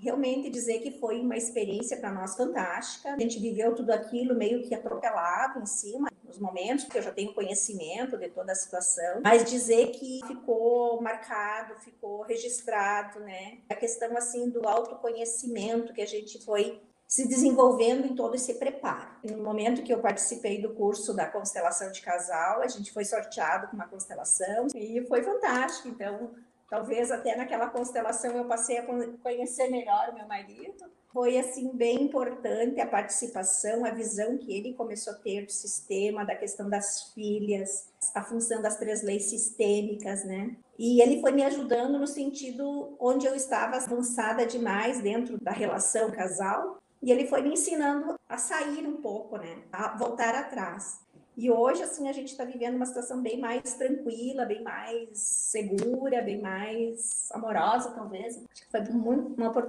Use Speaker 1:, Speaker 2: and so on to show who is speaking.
Speaker 1: realmente dizer que foi uma experiência para nós fantástica. A gente viveu tudo aquilo meio que atropelado em cima, nos momentos, porque eu já tenho conhecimento de toda a situação, mas dizer que ficou marcado, ficou registrado, né? A questão, assim, do autoconhecimento que a gente foi se desenvolvendo em todo esse preparo. No momento que eu participei do curso da constelação de casal, a gente foi sorteado com uma constelação e foi fantástico. Então, talvez até naquela constelação eu passei a conhecer melhor o meu marido. Foi, assim, bem importante a participação, a visão que ele começou a ter do sistema, da questão das filhas, a função das 3 leis sistêmicas, né? E ele foi me ajudando no sentido onde eu estava avançada demais dentro da relação casal, e ele foi me ensinando a sair um pouco, né? A voltar atrás. E hoje, assim, a gente está vivendo uma situação bem mais tranquila, bem mais segura, bem mais amorosa, talvez. Acho que foi uma oportunidade